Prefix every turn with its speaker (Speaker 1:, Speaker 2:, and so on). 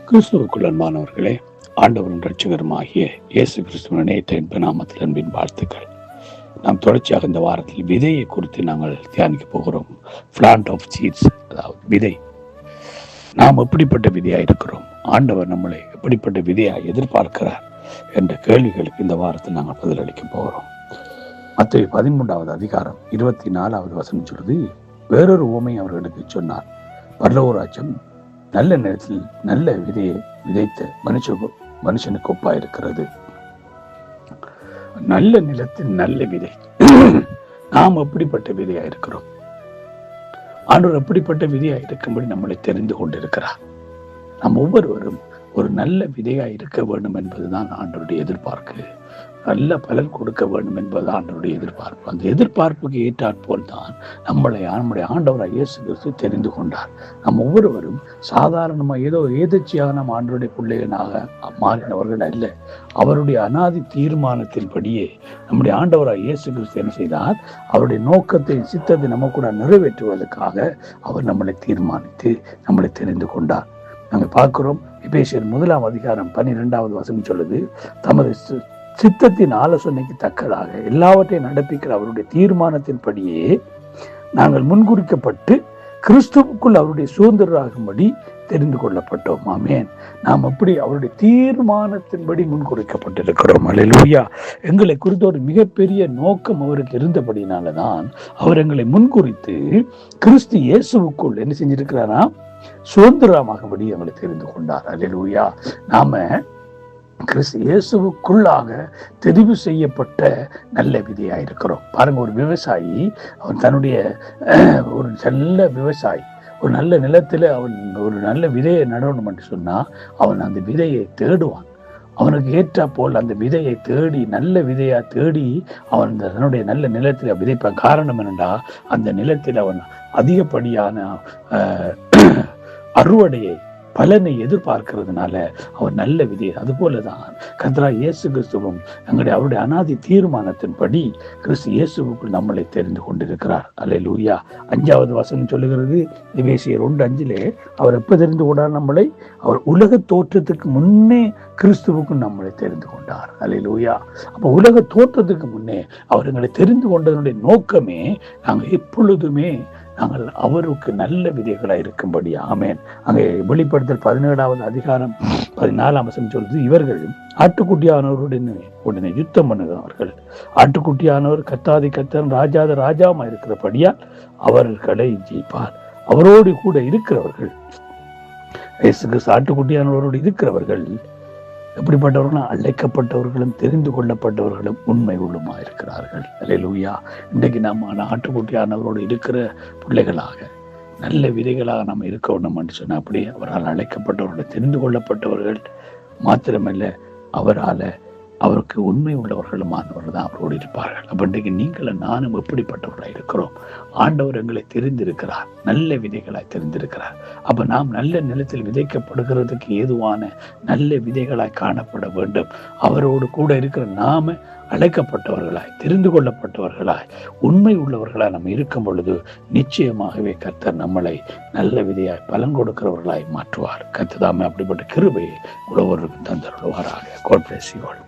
Speaker 1: கிறிஸ்துவுக்குள் அன்பானவர்களே, ஆண்டவரும் இரட்சகருமாகிய இயேசு கிறிஸ்துவின் இணையத்த இன்ப நாமத்தில் அன்பின் வாழ்த்துக்கள். நாம் தொடர்ச்சியாக இந்த வாரத்தில் விதையை குறித்து நாங்கள் தியானிக்க போகிறோம். பிளான்ட் ஆஃப் சீட்ஸ், அதாவது விதை. நாம் எப்படிப்பட்ட விதையாக இருக்கிறோம், ஆண்டவர் நம்மளை எப்படிப்பட்ட விதையாக எதிர்பார்க்கிறார் என்ற கேள்விகளுக்கு இந்த வாரத்தில் நாங்கள் பதிலளிக்க போகிறோம். மத்தேயு 13வது அதிகாரம் 24வது வசனம் சொல்றது, வேறொரு உவமை அவர்களுக்கு சொன்னார். பரலோக ராஜ்யம் நல்ல நேரத்தில் நல்ல விதையை விதைத்த மனுஷனுக்கு ஒப்பா இருக்கிறது. நல்ல நிலத்தில் நல்ல விதை. நாம் எப்படிப்பட்ட விதையா இருக்கிறோம்? ஆண்டவர் எப்படிப்பட்ட விதையா இருக்கும்படி நம்மளை தெரிந்து கொண்டிருக்கிறார். நாம் ஒவ்வொருவரும் ஒரு நல்ல விதையா இருக்க வேண்டும் என்பதுதான் ஆண்டவருடைய எதிர்பார்ப்பு. நல்ல பலன் கொடுக்க வேண்டும் என்பது ஆண்டவருடைய எதிர்பார்ப்பு. அந்த எதிர்பார்ப்புக்கு ஏற்றாற்போல் தான் நம்முடைய ஆண்டவராக இயேசு கிறிஸ்து தெரிந்து கொண்டார். நம் ஒவ்வொருவரும் சாதாரணமாக ஏதோ ஏதச்சியாக நம் ஆண்டவருடைய பிள்ளைகளாக மாறினவர்கள் அல்ல. அவருடைய அனாதி தீர்மானத்தின்படியே நம்முடைய ஆண்டவராக இயேசு கிறிஸ்து என்ன செய்தார்? அவருடைய நோக்கத்தை சித்தத்தை நம்ம கூட நிறைவேற்றுவதற்காக அவர் நம்மளை தீர்மானித்து நம்மளை தெரிந்து கொண்டார். நாங்கள் பார்க்கிறோம், எபேசியர் 1ஆம் அதிகாரம் 12வது வசனம் சொல்லுது, தமது சித்தத்தின் ஆலோசனைக்கு தக்கதாக எல்லாவற்றையும் நடப்பிக்கிற அவருடைய தீர்மானத்தின்படியே நாங்கள் முன்குறிக்கப்பட்டு கிறிஸ்துவுக்குள் அவருடைய சுதந்திரராகும்படி தெரிந்து கொள்ளப்பட்டோம். ஆமென். நாம் அப்படி அவருடைய தீர்மானத்தின்படி முன்குறிக்கப்பட்டிருக்கிறோம். அல்லேலூயா. எங்களை குறித்த ஒரு மிகப்பெரிய நோக்கம் அவருக்கு இருந்தபடினாலதான் அவர் எங்களை முன்குறித்து கிறிஸ்து இயேசுவுக்குள் என்ன செஞ்சிருக்கிறாரா? சுதந்திரமாகபடி எங்களை தெரிந்து கொண்டார். அல்லேலூயா. நாம கிறிஸ்து இயேசுவுக்குள்ளாக தெரிவு செய்யப்பட்ட நல்ல விதையா இருக்கிறோம். பாருங்க, ஒரு விவசாயி அவன் தன்னுடைய ஒரு நல்ல விவசாயி ஒரு நல்ல நிலத்துல அவன் ஒரு நல்ல விதையை நடணும் என்று சொன்னா அவன் அந்த விதையை தேடுவான். அவனுக்கு ஏற்றா போல் அந்த விதையை தேடி நல்ல விதையா தேடி அவன் தன்னுடைய நல்ல நிலத்துல விதைப்பான். காரணம் என்னண்டா, அந்த நிலத்தில் அவன் அதிகப்படியான அறுவடையை பலனை எதிர்பார்க்கிறதுனால அவர் நல்ல விதை. அது போலதான் கர்த்தராகிய இயேசு கிறிஸ்துவும் அவருடைய அனாதி தீர்மானத்தின்படி கிறிஸ்து இயேசுவுக்குள் நம்மளை தெரிந்து கொண்டிருக்கிறார். அல்லேலூயா. 5வது வசனம் சொல்லுகிறது, எபேசியர் 1:5, அவர் எப்ப தெரிந்து கொண்டார் நம்மளை? அவர் உலக தோற்றத்துக்கு முன்னே கிறிஸ்துவுக்குள் நம்மளை தெரிந்து கொண்டார். அல்லேலூயா. அப்ப உலக தோற்றத்துக்கு முன்னே அவர் எங்களை தெரிந்து கொண்டதனுடைய நோக்கமே நாங்கள் எப்பொழுதுமே நாங்கள் அவருக்கு நல்ல விதைகளாக இருக்கும்படி. ஆமேன். அங்கே வெளிப்படுத்தல் 17வது அதிகாரம் 14ஆம் வசனம் சொல்றது, இவர்கள் ஆட்டுக்குட்டியானவருடனே யுத்தம் பண்ணுகிறவர்கள். ஆட்டுக்குட்டியானவர் கத்தாதி கத்தன் ராஜாத ராஜாமா இருக்கிறபடியால் அவர்களை ஜெயிப்பார். அவரோடு கூட இருக்கிறவர்கள், ஆட்டுக்குட்டியானவரோடு இருக்கிறவர்கள் எப்படிப்பட்டவர்களும் அழைக்கப்பட்டவர்களும் தெரிந்து கொள்ளப்பட்டவர்களும் உண்மை உள்ளுமா இருக்கிறார்கள். அல்லேலூயா. இன்றைக்கு நம்ம ஆட்டுக்குட்டியானவரோடு இருக்கிற பிள்ளைகளாக நல்ல விதைகளாக நம்ம இருக்க வேண்டும் என்று சொன்ன, அப்படி அவரால் அழைக்கப்பட்டவர்கள் தெரிந்து கொள்ளப்பட்டவர்கள் மாத்திரமல்ல, அவருக்கு உண்மை உள்ளவர்களுமானவர்கள் தான் அவரோடு இருப்பார்கள். அப்ப இன்றைக்கு நீங்களும் நானும் எப்படிப்பட்டவர்களாக இருக்கிறோம்? ஆண்டவர் எங்களை தெரிந்திருக்கிறார், நல்ல விதைகளாய் தெரிந்திருக்கிறார். அப்ப நாம் நல்ல நிலத்தில் விதைக்கப்படுகிறதுக்கு ஏதுவான நல்ல விதைகளாய் காணப்பட வேண்டும். அவரோடு கூட இருக்கிற நாம அழைக்கப்பட்டவர்களாய் தெரிந்து கொள்ளப்பட்டவர்களாய் உண்மை உள்ளவர்களாய் நம்ம இருக்கும் பொழுது நிச்சயமாகவே கர்த்தர் நம்மளை நல்ல விதையாய் பலன் கொடுக்கிறவர்களாய் மாற்றுவார். கர்த்தர் தாமே அப்படிப்பட்ட கிருபையை ஒவ்வொருவருக்கும் தந்தருள்வாராக. God bless you all.